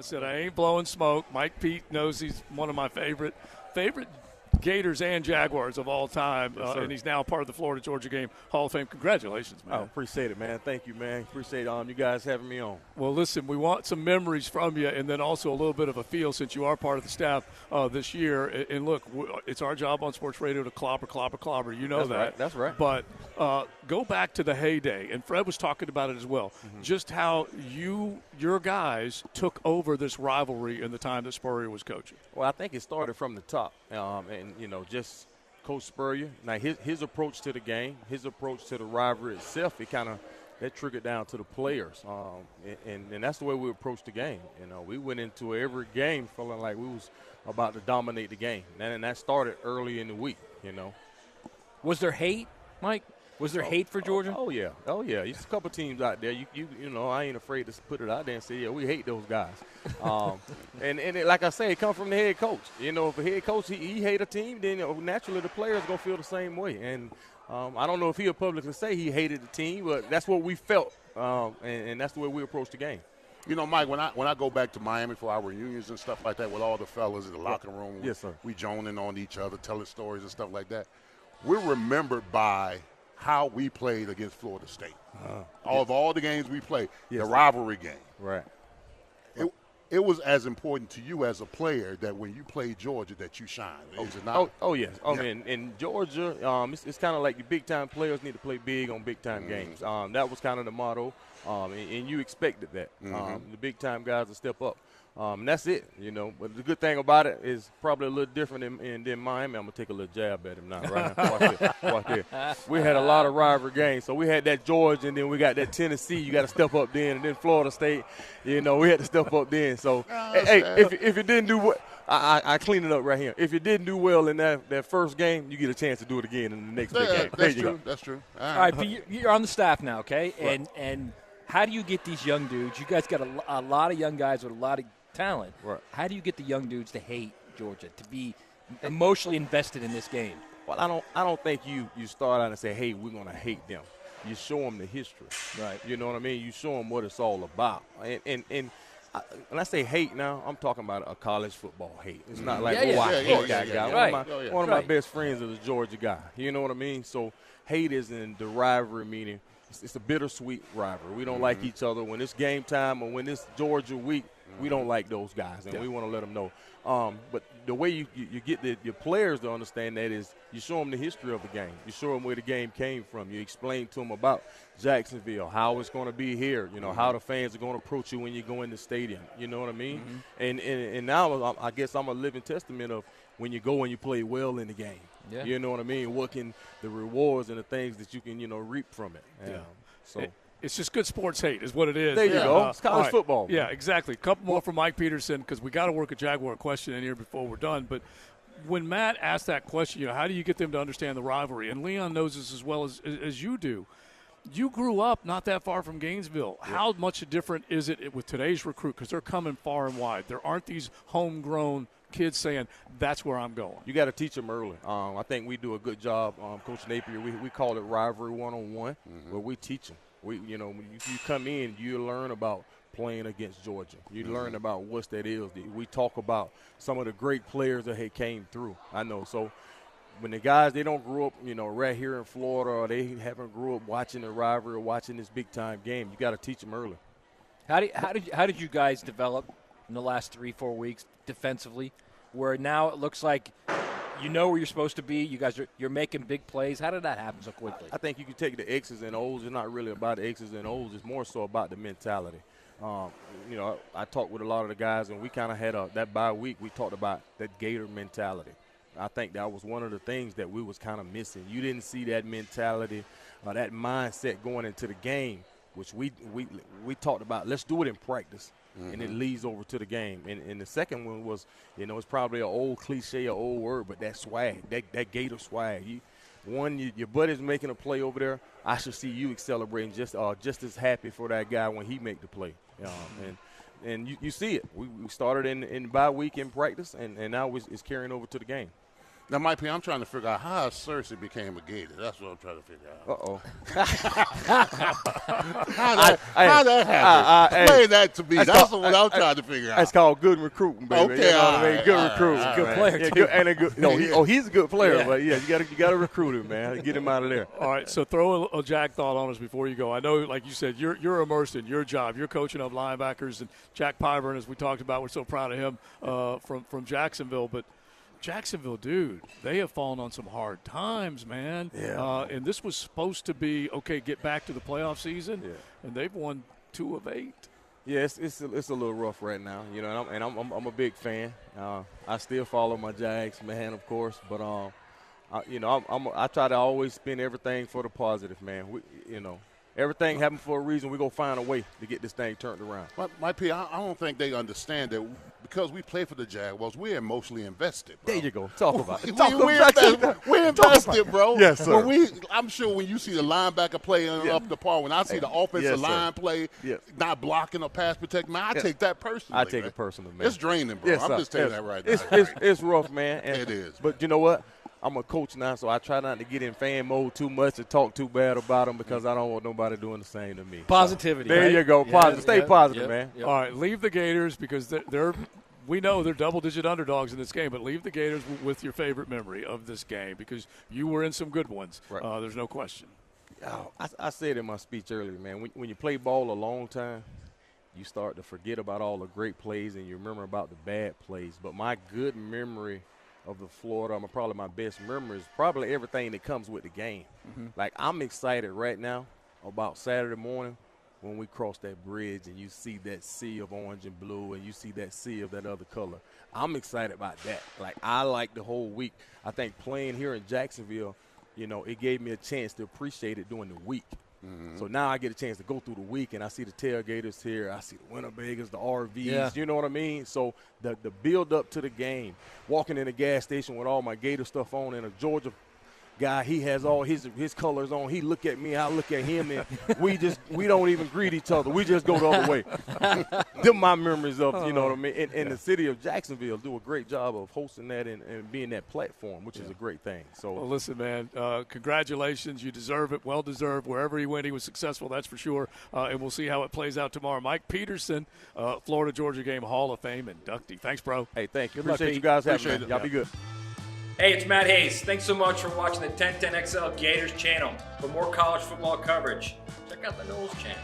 I said I ain't blowing smoke. Mike Pete knows he's one of my favorite Gators and Jaguars of all time, and he's now part of the Florida-Georgia game Hall of Fame. Congratulations, man. Oh, appreciate it, man. Thank you, man. Appreciate you guys having me on. Well, listen, we want some memories from you and then also a little bit of a feel since you are part of the staff this year. And, look, it's our job on sports radio to clobber. You know that. That's right. But go back to the heyday, and Fred was talking about it as well, just how your guys took over this rivalry in the time that Spurrier was coaching. Well, I think it started from the top, and just Coach Spurrier. Now, his approach to the game, his approach to the rivalry itself, that trickled down to the players, and that's the way we approached the game. We went into every game feeling like we was about to dominate the game, and that started early in the week. Was there hate, Mike? Was there hate for Georgia? Oh yeah. There's a couple teams out there. I ain't afraid to put it out there and say, yeah, we hate those guys. And like I say, it comes from the head coach. If the head coach he hate a team, then naturally the players gonna feel the same way. And I don't know if he'll publicly say he hated the team, but that's what we felt, and that's the way we approached the game. Mike, when I go back to Miami for our reunions and stuff like that with all the fellas in the locker room, yes, sir. We joning on each other, telling stories and stuff like that. We're remembered by how we played against Florida State. Of all the games we played, the rivalry game. Right. It was as important to you as a player that when you played Georgia that you shine. Is it not? Oh yes. Man, in Georgia, it's kind of like the big-time players need to play big on big-time games. That was kind of the motto, and you expected that. The big-time guys will step up. And that's it, But the good thing about it is probably a little different than Miami. I'm going to take a little jab at him now, right now. Watch this. We had a lot of rivalry games. So we had that Georgia, and then we got that Tennessee. You got to step up then. And then Florida State, we had to step up then. So, hey, if you didn't do what I clean it up right here. If you didn't do well in that first game, you get a chance to do it again in the next big game. That's true. That's true. All right, but you're on the staff now, okay? Right. And how do you get these young dudes? You guys got a lot of young guys with a lot of talent. Right. How do you get the young dudes to hate Georgia, to be emotionally invested in this game? Well, I don't think you start out and say, hey, we're going to hate them. You show them the history. Right. You know what I mean? You show them what it's all about. And when I say hate now, I'm talking about a college football hate. It's not like, I hate that guy. Right. One of my best friends is a Georgia guy. You know what I mean? So hate is in the rivalry, meaning it's a bittersweet rivalry. We don't like each other. When it's game time or when it's Georgia week, we don't like those guys, and we want to let them know. But the way you get your players to understand that is you show them the history of the game. You show them where the game came from. You explain to them about Jacksonville, how it's going to be here, how the fans are going to approach you when you go in the stadium. You know what I mean? And now I guess I'm a living testament of when you go and you play well in the game. Yeah. You know what I mean? What can the rewards and the things that you can, reap from it. It's just good sports hate is what it is. There you go. It's college football. Yeah, exactly. A couple more from Mike Peterson because we got to work a Jaguar question in here before we're done. But when Matt asked that question, how do you get them to understand the rivalry? And Leon knows this as well as you do. You grew up not that far from Gainesville. Yeah. How much different is it with today's recruit? Because they're coming far and wide. There aren't these homegrown kids saying, that's where I'm going. You got to teach them early. I think we do a good job. Coach Napier, we call it Rivalry 101, where we teach them. When you come in, you learn about playing against Georgia. You learn about what that is. We talk about some of the great players that had came through. I know. So when the guys, they don't grow up, right here in Florida, or they haven't grew up watching the rivalry or watching this big-time game, you got to teach them early. How did you guys develop in the last 3-4 weeks defensively, where now it looks like you know where you're supposed to be? You're making big plays. How did that happen so quickly? I think you can take the X's and O's. It's not really about the X's and O's. It's more so about the mentality. I talked with a lot of the guys, and we kind of had that bye week. We talked about that Gator mentality. I think that was one of the things that we was kind of missing. You didn't see that mentality, that mindset going into the game, which we talked about. Let's do it in practice. And it leads over to the game. And the second one was, it's probably an old cliche, an old word, but that swag, that Gator swag. Your buddy's making a play over there. I should see you celebrating just as happy for that guy when he make the play. And you see it. We started in bye week in practice, and now it's carrying over to the game. Now, Mike P., I'm trying to figure out how Cersei became a Gator. That's what I'm trying to figure out. Uh-oh. How that happened? Explain that to me. That's what I'm trying to figure out. That's called good recruiting, baby. Okay, you know what I mean? Good recruiting. Good player, Yeah, too. good, and a good, he's a good player, but yeah, you got to recruit him, man. Get him out of there. All right, so throw a Jag thought on us before you go. I know, like you said, you're immersed in your job. You're coaching of linebackers, and Jack Pyburn, as we talked about, we're so proud of him from Jacksonville. But Jacksonville, dude, they have fallen on some hard times, man. Yeah. And this was supposed to be, okay, get back to the playoff season, and they've won 2 of 8. Yeah, it's a little rough right now, you know, and I'm a big fan. I still follow my Jags, man, of course, but I try to always spin everything for the positive, man. Everything happened for a reason. We're going to find a way to get this thing turned around. Mike P., I don't think they understand that because we play for the Jaguars, we're emotionally invested, bro. There you go. Talk about it. We're invested, bro. Yes, sir. I'm sure when you see the linebacker play up the par, when I see the offensive line play, not blocking or pass protecting, man, I take that personally. I take it personally, man. It's draining, bro. Yes, I'm sir. just telling that right now. It's rough, man. It is. But you know what? I'm a coach now, so I try not to get in fan mode too much and talk too bad about them because I don't want nobody doing the same to me. Positivity. So, there you go. Positive. Stay positive, man. All right, leave the Gators because we know they're double-digit underdogs in this game, but leave the Gators with your favorite memory of this game because you were in some good ones. Right. There's no question. I said in my speech earlier, man, when you play ball a long time, you start to forget about all the great plays and you remember about the bad plays. But my good memory of the Florida, probably my best memory is probably everything that comes with the game. Mm-hmm. Like, I'm excited right now about Saturday morning when we cross that bridge and you see that sea of orange and blue and you see that sea of that other color. I'm excited about that. Like, I like the whole week. I think playing here in Jacksonville, it gave me a chance to appreciate it during the week. Mm-hmm. So now I get a chance to go through the week, and I see the tailgaters here. I see the Winnebagers, the RVs. You know what I mean? So the build up to the game, walking in a gas station with all my Gator stuff on, and a Georgia guy, he has all his colors on. He look at me, I look at him, and we don't even greet each other. We just go the other way. Them my memories of, you know what I mean? And the city of Jacksonville do a great job of hosting that and being that platform, which is a great thing. So, well, listen, man, congratulations. You deserve it. Well deserved. Wherever he went, he was successful, that's for sure. And we'll see how it plays out tomorrow. Mike Peterson, Florida-Georgia game Hall of Fame inductee. Thanks, bro. Hey, thank you. Good luck, Appreciate Pete. you guys having Appreciate me. it. Y'all be good. Hey, it's Matt Hayes. Thanks so much for watching the 1010XL Gators channel. For more college football coverage, check out the Knowles channel.